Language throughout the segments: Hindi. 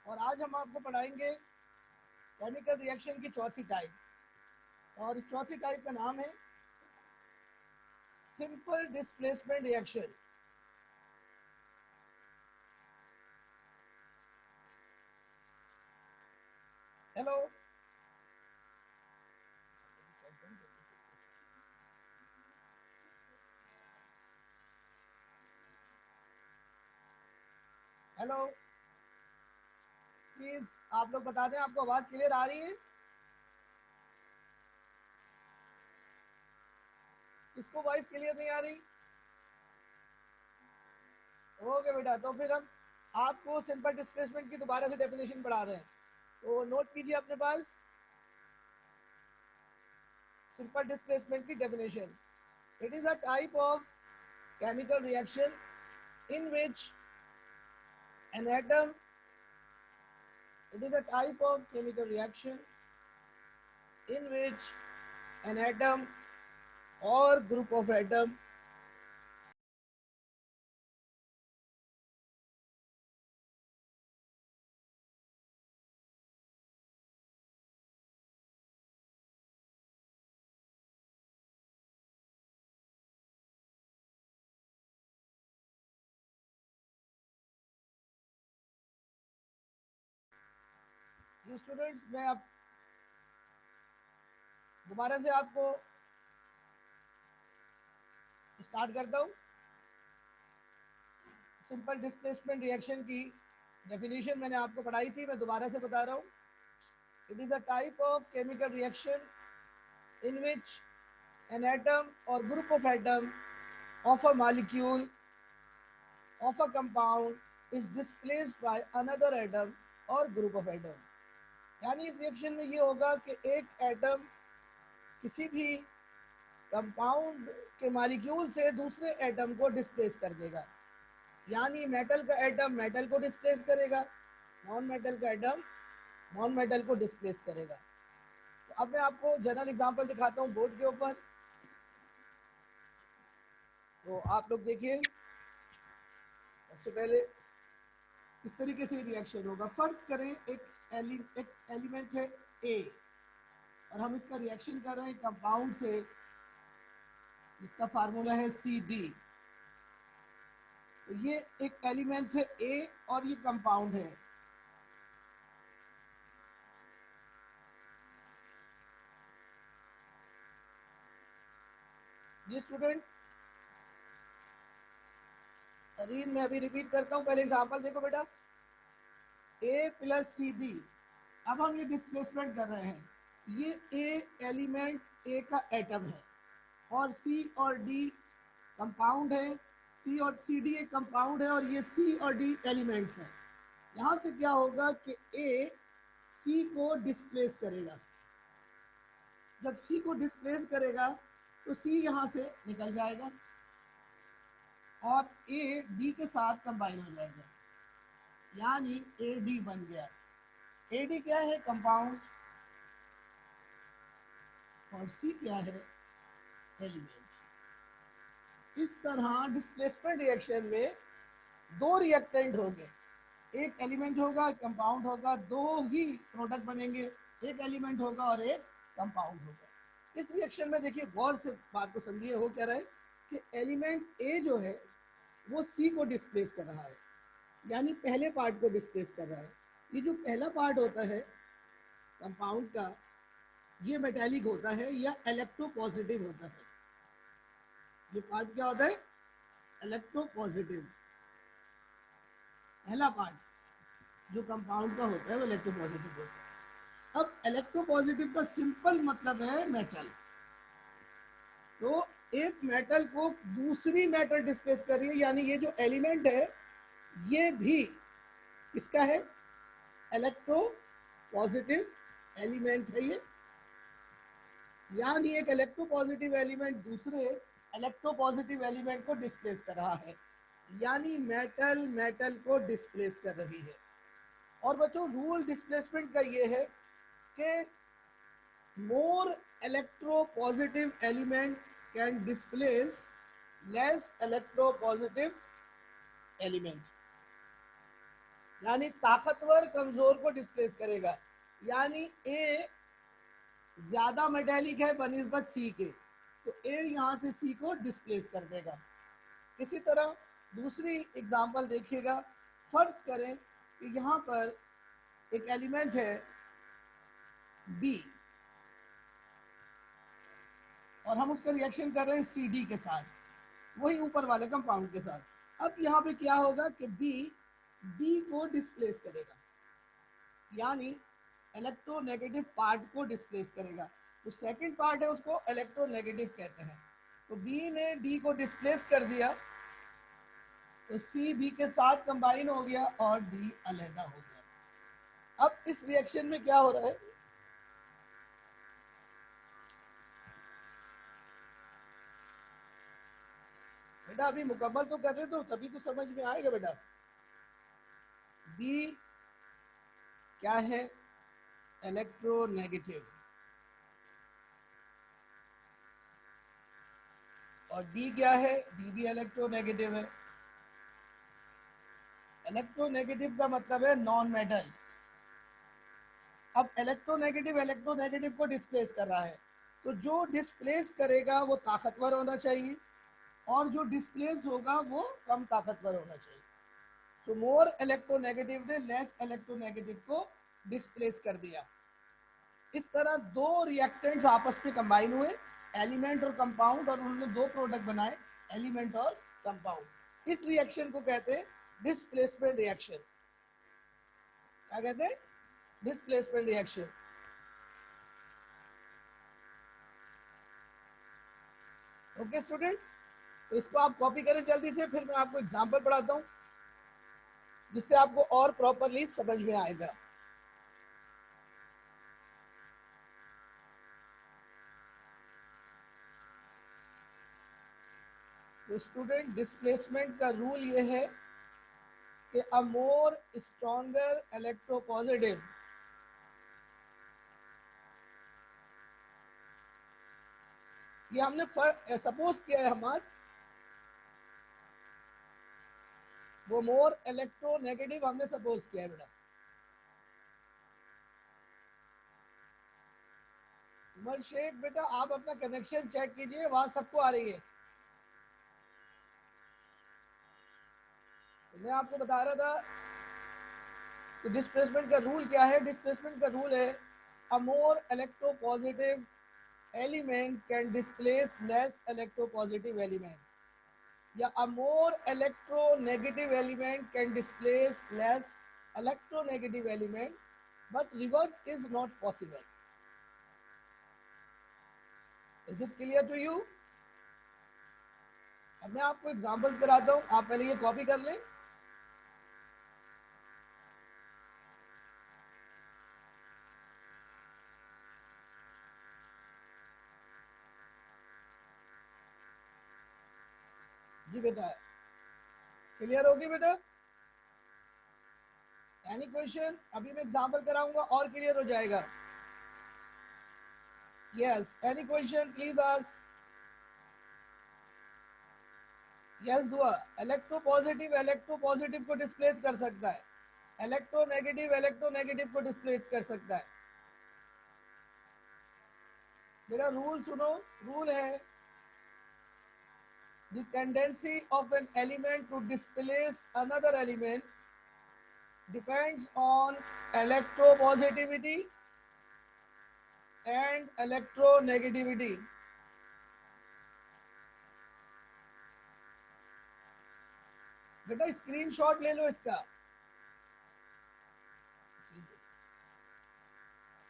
और आज हम आपको पढ़ाएंगे केमिकल रिएक्शन की चौथी टाइप, और इस चौथी टाइप का नाम है simple displacement reaction. Hello, hello, please आप लोग बता दें आपको आवाज क्लियर आ रही है? किसको वॉइस क्लियर नहीं आ रही? ओके बेटा, तो फिर हम आपको सिंपल डिस्प्लेसमेंट की दोबारा से डेफिनेशन पढ़ा रहे हैं, तो नोट कीजिए अपने पास सिंपल डिस्प्लेसमेंट की definition. It is a type of chemical reaction in which an atom it is a type of chemical reaction in which an atom or group of atom ये स्टूडेंट्स मैं अब दोबारा से आपको स्टार्ट करता हूँ। सिंपल डिस्प्लेसमेंट रिएक्शन की डेफिनेशन मैंने आपको पढ़ाई थी, मैं दोबारा से बता रहा हूँ। It is a type of chemical reaction in which an atom or group of atom of a molecule of a compound is displaced by another atom or group of atom। यानी इस रिएक्शन में ये होगा कि एक एटम किसी भी कंपाउंड के मॉलिक्यूल से दूसरे एटम को डिस्प्लेस कर देगा। यानी मेटल का एटम मेटल को डिस्प्लेस करेगा, नॉन मेटल का एटम नॉन मेटल को डिस्प्लेस करेगा। तो अब मैं आपको जनरल एग्जांपल दिखाता हूँ बोर्ड के ऊपर, तो आप लोग देखिए। सबसे पहले इस तरीके से रिएक्शन होगा। फर्ज करें एक एलिमेंट है ए और हम इसका रिएक्शन कर रहे हैं कंपाउंड से, इसका फार्मूला है CD। तो ये एक एलिमेंट है ए और ये कंपाउंड है। ये स्टूडेंट रीन मैं अभी रिपीट करता हूं, पहले एग्जांपल देखो बेटा। A प्लस CD, अब हम ये डिस्प्लेसमेंट कर रहे हैं। ये A एलिमेंट A का एटम है और C और D कंपाउंड है। C और CD एक कंपाउंड है और ये C और D एलिमेंट्स हैं। यहां से क्या होगा कि A C को डिस्प्लेस करेगा। जब C को डिस्प्लेस करेगा तो C यहां से निकल जाएगा और A D के साथ कंबाइन हो जाएगा, यानी AD बन गया। AD क्या है? कंपाउंड, और C क्या है? एलिमेंट। इस तरह डिस्प्लेसमेंट रिएक्शन में दो रिएक्टेंट होंगे, एक एलिमेंट होगा, एक कंपाउंड होगा, दो ही प्रोडक्ट बनेंगे, एक एलिमेंट होगा और एक कंपाउंड होगा। इस रिएक्शन में देखिए गौर से बात को समझिए, हो क्या रहा है कि एलिमेंट ए जो है वो सी को डिस्प्लेस कर रहा है, यानी पहले पार्ट को डिस्प्लेस कर रहा है। ये जो पहला पार्ट होता है कंपाउंड का, ये मेटेलिक होता है या इलेक्ट्रोपॉजिटिव होता है। ये पार्ट क्या होता है? इलेक्ट्रोपॉजिटिव। पहला पार्ट जो कंपाउंड का होता है वो इलेक्ट्रोपॉजिटिव होता है। अब इलेक्ट्रोपॉजिटिव का सिंपल मतलब है मेटल। तो एक मेटल को दूसरी मेटल डिस्प्लेस कर रही है, यानी ये जो एलिमेंट है ये भी किसका है? इलेक्ट्रोपॉजिटिव एलिमेंट है ये। यानी एक इलेक्ट्रोपॉजिटिव एलिमेंट दूसरे इलेक्ट्रोपॉजिटिव एलिमेंट को डिस्प्लेस कर रहा है, यानी मेटल मेटल को डिस्प्लेस कर रही है। और बच्चों रूल डिस्प्लेसमेंट का ये है कि मोर electropositive element can displace less electropositive element. यानी ताकतवर कमजोर को डिस्प्लेस करेगा, यानी ए ज्यादा मेटेलिक है बनिस्बत सी के, तो ए यहां से सी को डिस्प्लेस कर देगा। इसी तरह दूसरी एग्जांपल देखिएगा, फर्ज करें कि यहाँ पर एक एलिमेंट है बी और हम उसका रिएक्शन कर रहे हैं सी डी के साथ, वही ऊपर वाले कंपाउंड के साथ। अब यहाँ पे क्या होगा कि बी डी को डिस्प्लेस करेगा, यानी इलेक्ट्रोनेगेटिव पार्ट को डिस्प्लेस करेगा। तो सेकंड पार्ट है उसको इलेक्ट्रोनेगेटिव कहते हैं। तो बी ने डी को डिस्प्लेस कर दिया, तो सी बी के साथ कंबाइन हो गया और डी अलहदा हो गया। अब इस रिएक्शन में क्या हो रहा है, बेटा अभी मुकम्मल तो कर रहे तो तभी तो समझ में आएगा बेटा। बी क्या है, इलेक्ट्रोनेगेटिव, और डी क्या है, डी भी इलेक्ट्रोनेगेटिव है। इलेक्ट्रोनेगेटिव का मतलब है नॉन मेटल। अब इलेक्ट्रोनेगेटिव को डिस्प्लेस कर रहा है, तो जो डिस्प्लेस करेगा वो ताकतवर होना चाहिए और जो डिस्प्लेस होगा वो कम ताकतवर होना चाहिए। तो मोर इलेक्ट्रोनेगेटिव ने लेस इलेक्ट्रोनेगेटिव को डिस्प्लेस कर दिया। इस तरह दो रिएक्टेंट्स आपस में कंबाइन हुए, एलिमेंट और कंपाउंड, और उन्होंने दो प्रोडक्ट बनाए, एलिमेंट और कंपाउंड। इस रिएक्शन को कहते हैं डिस्प्लेसमेंट रिएक्शन। क्या कहते हैं, डिस्प्लेसमेंट रिएक्शन। ओके स्टूडेंट, तो इसको आप कॉपी करें जल्दी से, फिर मैं आपको एग्जांपल पढ़ाता हूं जिससे आपको और प्रॉपरली समझ में आएगा। तो स्टूडेंट डिस्प्लेसमेंट का रूल ये है कि अ मोर स्ट्रॉन्गर इलेक्ट्रोपॉजिटिव ये हमने सपोज किया है, हम वो मोर इलेक्ट्रोनेगेटिव हमने सपोज किया है बेटा। उमर शेख बेटा आप अपना कनेक्शन चेक कीजिए, वहां सबको आ रही है। तो मैं आपको बता रहा था कि डिस्प्लेसमेंट का रूल क्या है। डिस्प्लेसमेंट का रूल है a more electropositive element can displace less electropositive element, या a more electronegative element can displace less electronegative element, but reverse is not possible. Is it clear to you? अब मैं आपको एग्जांपल्स कराता हूं, आप पहले ये कॉपी कर लें। जी बेटा, क्लियर होगी बेटा? Any question? अभी मैं एग्जांपल कराऊंगा और क्लियर हो जाएगा। Yes, any question please ask. Yes दुआ, इलेक्ट्रोपॉजिटिव को डिस्प्लेस कर सकता है, इलेक्ट्रोनेगेटिव को डिस्प्लेस कर सकता है। मेरा रूल सुनो, रूल है the tendency of an element to displace another element depends on electropositivity and electronegativity. बेटा स्क्रीनशॉट ले लो इसका,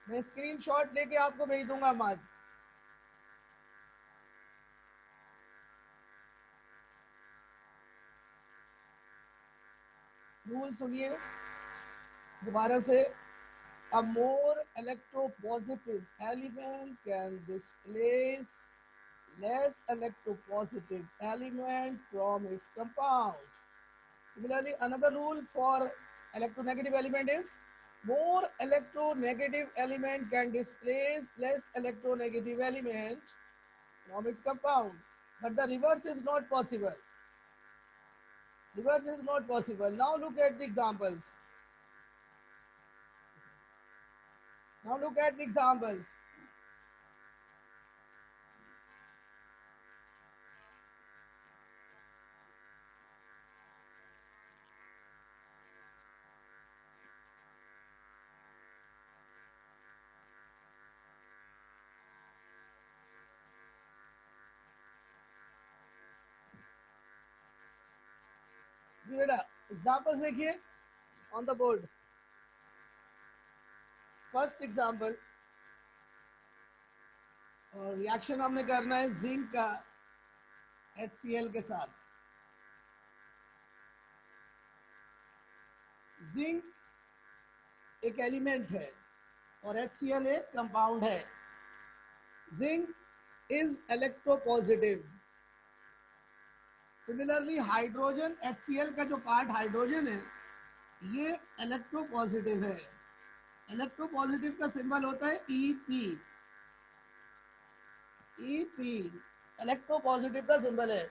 मैं स्क्रीनशॉट लेके आपको भेज दूंगा आज। रूल सुनिए दोबारा से। A more electropositive element can displace less electropositive element from its compound. Similarly, another rule for electronegative element is more electronegative element can displace less electronegative element from its compound, but the reverse is not possible. Reverse is not possible. Now look at the examples. Now look at the examples. जी बेटा एग्जाम्पल्स देखिए on the board. First example, और रिएक्शन हमने करना है जिंक का HCl के साथ. जिंक एक एलिमेंट है और HCl एक कंपाउंड है. Zinc is electropositive. Similarly hydrogen HCl का जो पार्ट हाइड्रोजन है ये इलेक्ट्रोपॉजिटिव है. इलेक्ट्रोपॉजिटिव का सिंबल होता है EP. EP इलेक्ट्रोपॉजिटिव का सिंबल है.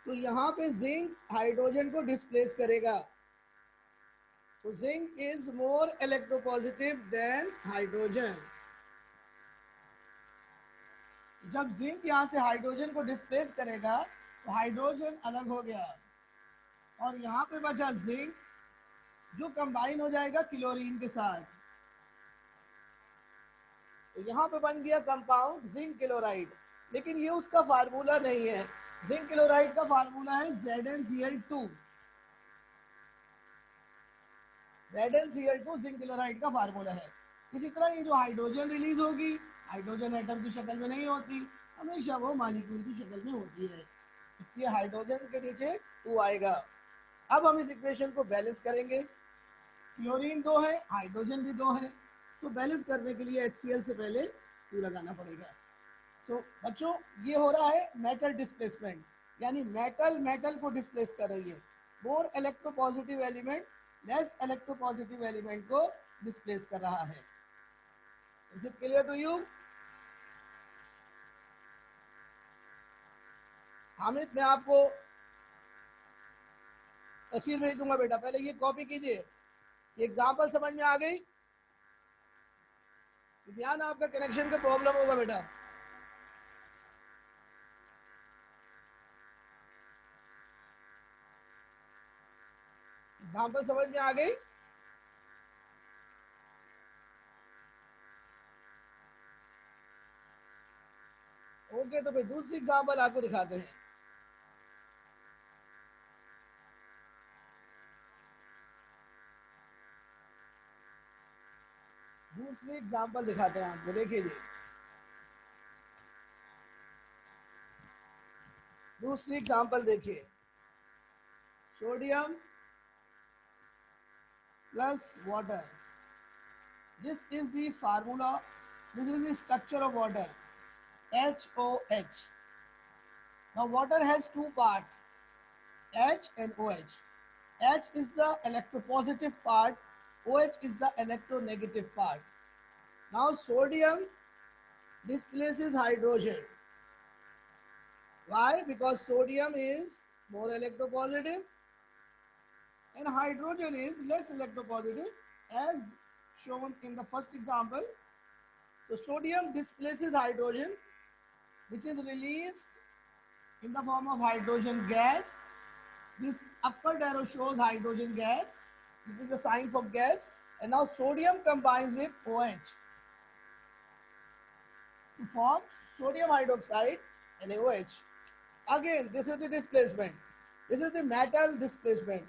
तो यहाँ पे जिंक हाइड्रोजन को डिस्प्लेस करेगा. तो zinc is more electropositive than hydrogen. जब जिंक यहाँ से हाइड्रोजन को डिस्प्लेस करेगा तो हाइड्रोजन अलग हो गया और यहाँ पे बचा जिंक जो कंबाइन हो जाएगा क्लोरीन के साथ. तो यहाँ पे बन गया कंपाउंड जिंक क्लोराइड. लेकिन ये उसका फार्मूला नहीं है. जिंक क्लोराइड का फार्मूला है ZnCl2. ZnCl2 जिंक क्लोराइड का फार्मूला है. इसी तरह ये जो हाइड्रोजन रिलीज होगी, हाइड्रोजन एटम की शक्ल में नहीं होती, हमेशा वो मॉलिक्यूल की शक्ल में होती है. इसलिए हाइड्रोजन के नीचे 2 आएगा. अब हम इस इक्वेशन को बैलेंस करेंगे. क्लोरीन 2 है, हाइड्रोजन भी 2 है. सो बैलेंस करने के लिए HCl से पहले 2 लगाना पड़ेगा. सो बच्चों ये हो रहा है मेटल डिस्प्लेसमेंट, यानी मेटल मेटल को डिस्प्लेस कर रही है. More electropositive element less electropositive element को डिस्प्लेस कर रहा है. Is it clear to you? Hamid मैं आपको तस्वीर भेज दूंगा बेटा, पहले ये कॉपी कीजिए. ये एग्जाम्पल समझ में आ गई? ध्यान, आपका कनेक्शन का प्रॉब्लम होगा बेटा. एग्जाम्पल समझ में आ गई? ओके, तो फिर दूसरी एग्जाम्पल आपको दिखाते हैं. दूसरी एग्जाम्पल दिखाते हैं आपको. देखिए जी, दूसरी एग्जाम्पल देखिए. Sodium plus water. This is the formula, this is the structure of water, HOH. Now water has 2 parts, H and OH. H is the electropositive part, OH is the electronegative part. Now sodium displaces hydrogen. Why? Because sodium is more electropositive and hydrogen is less electropositive as shown in the first example. So sodium displaces hydrogen, which is released in the form of hydrogen gas. This upward arrow shows hydrogen gas. This is the sign for gas. And now sodium combines with OH to form sodium hydroxide and OH. Again, this is the displacement. This is the metal displacement.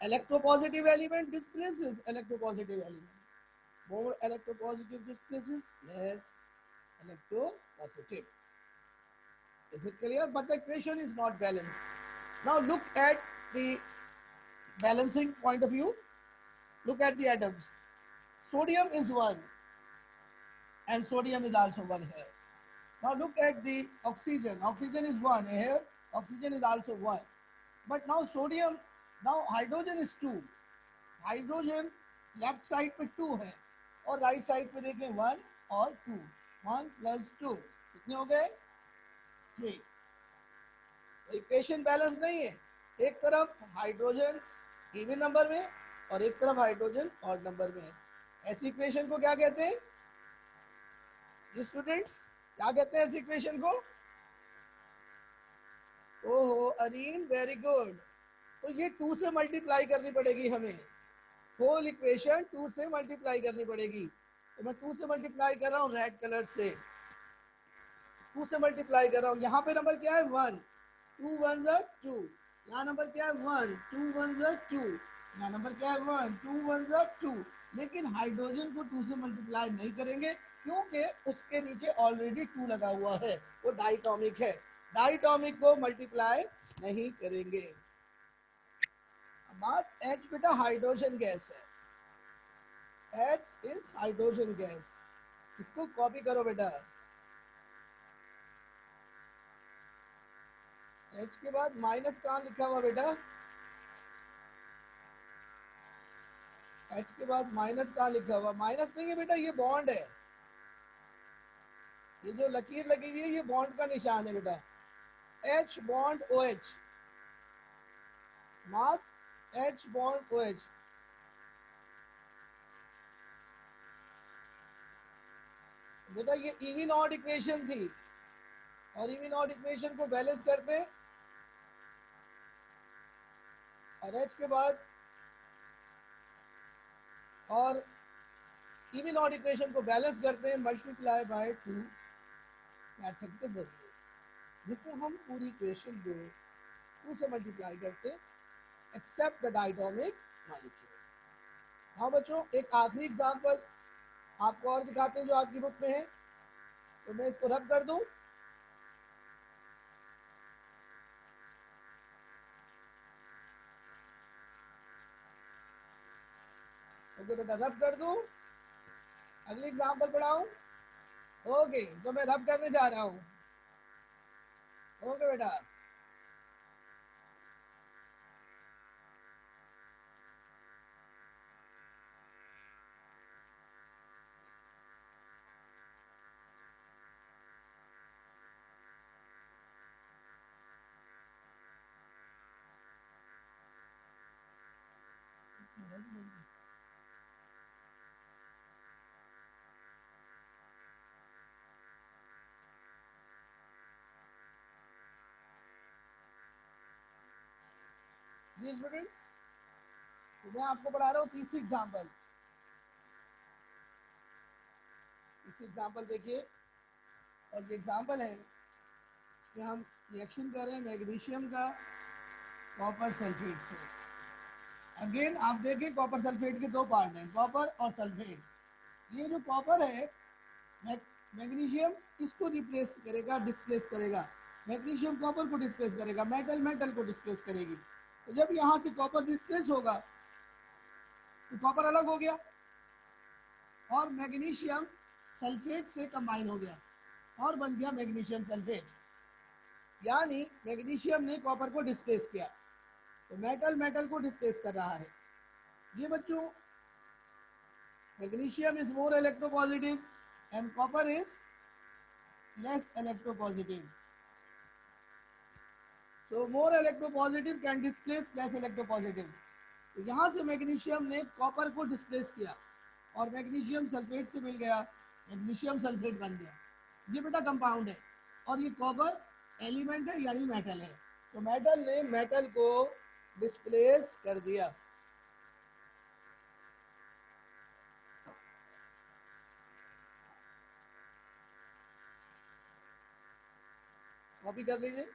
Electropositive element displaces electropositive element. More electropositive displaces less electropositive. Is it clear? But the equation is not balanced. Now look at the balancing point of view. Look at the atoms. Sodium is 1 and sodium is also 1 here. Now look at the oxygen. Oxygen is 1 here. Oxygen is also 1. But now sodium, now hydrogen is 2. Hydrogen left side पे 2 है और राइट साइड पे देखें 1 और 2. 1 + 2 कितने हो गए? 3. इक्वेशन बैलेंस नहीं है. एक तरफ हाइड्रोजन इवन नंबर में और एक तरफ हाइड्रोजन ऑड नंबर में. ऐसी इक्वेशन को क्या कहते हैं? ये स्टूडेंट्स क्या कहते हैं इस इक्वेशन को? ओहो अनिल, वेरी गुड। तो ये 2 से मल्टीप्लाई करनी पड़ेगी हमें, होल इक्वेशन 2 से मल्टीप्लाई करनी पड़ेगी। तो मैं 2 से मल्टीप्लाई कर रहा हूँ रेड कलर से, 2 से मल्टीप्लाई कर रहा हूँ। यहाँ पे नंबर क्या है? 1, 2 1 ज़ा 2। यहाँ नंबर क्या है? 1, 2 1 ज़ा 2। यहाँ नंबर क्या है? 1, 2 1 ज़ा 2। लेकिन हाइड्रोजन को 2 से मल्टीप्लाई नहीं करेंगे क्योंकि उसके नीचे ऑलरेडी 2 लगा हुआ है, वो डाइटॉमिक है। डाइटॉमिक को मल्टीप्लाई नहीं करेंगे। हमारा H बेटा हाइड्रोजन गैस है, H इज हाइड्रोजन गैस। इसको कॉपी करो बेटा। H के बाद माइनस कहाँ लिखा हुआ बेटा? H के बाद माइनस कहाँ लिखा हुआ? माइनस नहीं है बेटा, ये बॉन्ड है। ये जो लकीर लगी हुई है ये बॉन्ड का निशान है बेटा। H bond OH, mark H bond OH। बेटा ये इवन ऑड इक्वेशन थी, और इवन ऑड इक्वेशन को बैलेंस करते और H के बाद और इवन ऑड इक्वेशन को बैलेंस करते हैं मल्टीप्लाई बाय 2 मेथड के जरिए, जिसमें हम पूरी इक्वेशन को 2 से मल्टीप्लाई करते हैं एक्सेप्ट द डायटोमिक मॉलिक्यूल। हाँ बच्चों, एक आखिरी एग्जांपल आपको और दिखाते हैं जो आपकी बुक में है। तो मैं इसको रब कर दूं। ओके बेटा, रब कर दूं, अगली एग्जांपल पढ़ाऊं? ओके, तो मैं रब करने जा रहा हूं। ओके बेटा। जी स्टूडेंट्स, तो मैं आपको पढ़ा रहा हूँ तीसरी एग्जांपल। तीसरी एग्जांपल देखिए, और ये एग्जांपल है इसमें हम रिएक्शन कर रहे हैं मैग्नीशियम का कॉपर सल्फेट से। अगेन आप देखिए कॉपर सल्फेट के दो पार्ट हैं, कॉपर और सल्फेट। ये जो कॉपर है मैग्नीशियम इसको रिप्लेस करेगा, डिस्प्लेस करेगा। मैग्नीशियम कॉपर को डिस्प्लेस करेगा, मेटल मेटल को डिस्प्लेस करेगी। तो जब यहाँ से कॉपर डिस्प्लेस होगा तो कॉपर अलग हो गया और मैग्नीशियम सल्फेट से कंबाइन हो गया और बन गया मैग्नीशियम सल्फेट। यानी मैग्नीशियम ने कॉपर को डिस्प्लेस किया, तो मेटल मेटल को डिस्प्लेस कर रहा है। ये बच्चों, magnesium is more electropositive and copper is less electropositive. So more electropositive can displace less electropositive. तो यहाँ से मैग्नीशियम ने कॉपर को डिस्प्लेस किया और मैग्नीशियम सल्फेट से मिल गया, मैग्नीशियम सल्फेट बन गया। ये बेटा कंपाउंड है और ये कॉपर एलिमेंट है यानी मेटल है। तो मेटल ने मेटल को डिस्प्लेस कर दिया। कॉपी कर लीजिए।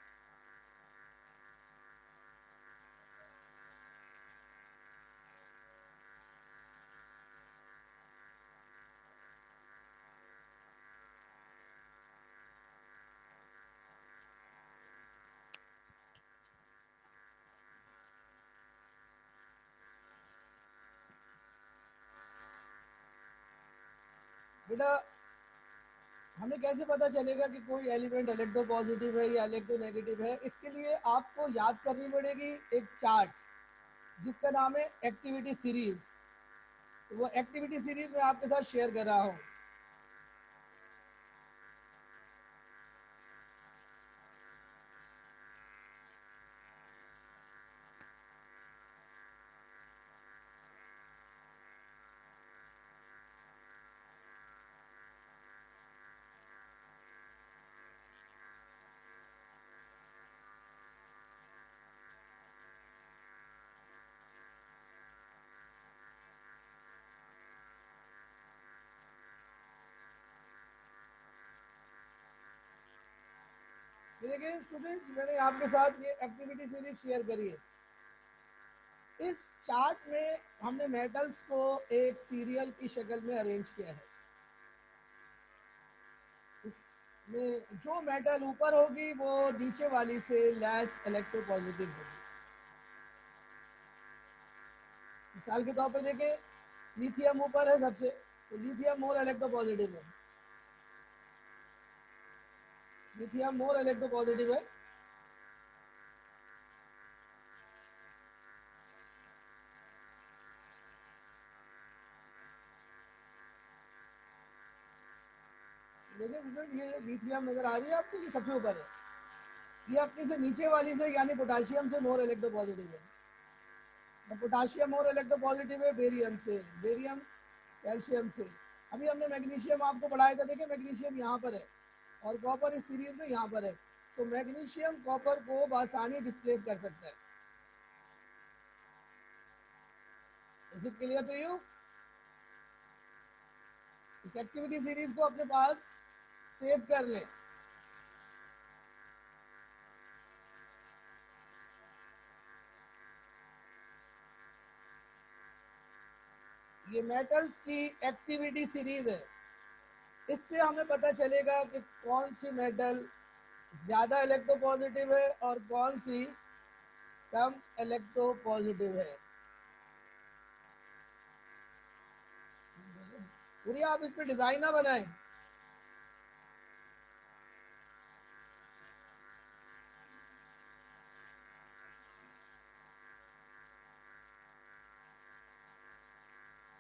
बेटा हमें कैसे पता चलेगा कि कोई एलिमेंट इलेक्ट्रो पॉजिटिव है या इलेक्ट्रो नेगेटिव है? इसके लिए आपको याद करनी पड़ेगी एक चार्ट जिसका नाम है एक्टिविटी सीरीज। तो वो एक्टिविटी सीरीज मैं आपके साथ शेयर कर रहा हूँ। ये देखिए स्टूडेंट्स, मैंने आपके साथ ये एक्टिविटी सीरीज शेयर करी है। इस चार्ट में हमने मेटल्स को एक सीरियल की शक्ल में अरेंज किया है। इसमें जो मेटल ऊपर होगी वो नीचे वाली से लेस इलेक्ट्रोपॉजिटिव होगी। मिसाल के तौर पे देखें, लिथियम ऊपर है सबसे, तो लिथियम मोर इलेक्ट्रोपॉजिटिव है। लिथियम मोर इलेक्ट्रोपॉजिटिव है। देखिए स्टूडेंट, ये लिथियम नजर आ रही है आपको, ये सबसे ऊपर है। ये अपनी से नीचे वाली से यानी पोटाशियम से मोर इलेक्ट्रोपॉजिटिव है। पोटाशियम मोर इलेक्ट्रोपॉजिटिव है बेरियम से, बेरियम कैल्शियम से। अभी हमने मैग्नीशियम आपको पढ़ाया था, देखिए मैग्नीशियम यहाँ पर है और कॉपर इस सीरीज में यहाँ पर है। तो मैग्नीशियम कॉपर को बआसानी डिस्प्लेस कर सकता है। Is it clear to you? इस एक्टिविटी सीरीज को अपने पास सेव कर लें। ये मेटल्स की एक्टिविटी सीरीज है। इससे हमें पता चलेगा कि कौन सी मेटल ज्यादा इलेक्ट्रोपॉजिटिव है और कौन सी कम इलेक्ट्रोपॉजिटिव है। पूरी आप इस पे डिजाइन ना बनाएं।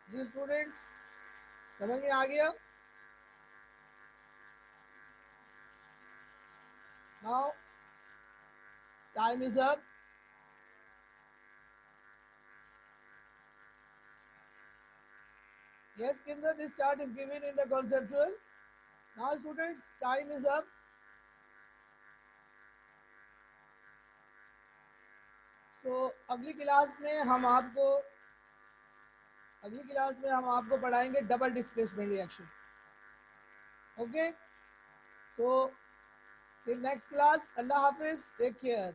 जी स्टूडेंट्स, समझ में आ गया? Now time is up. Yes, Kinder, this chart is given in the conceptual. Now students, time is up. So अगली क्लास में हम आपको पढ़ाएंगे double displacement reaction. Okay, so till next class, Allah Hafiz, take care.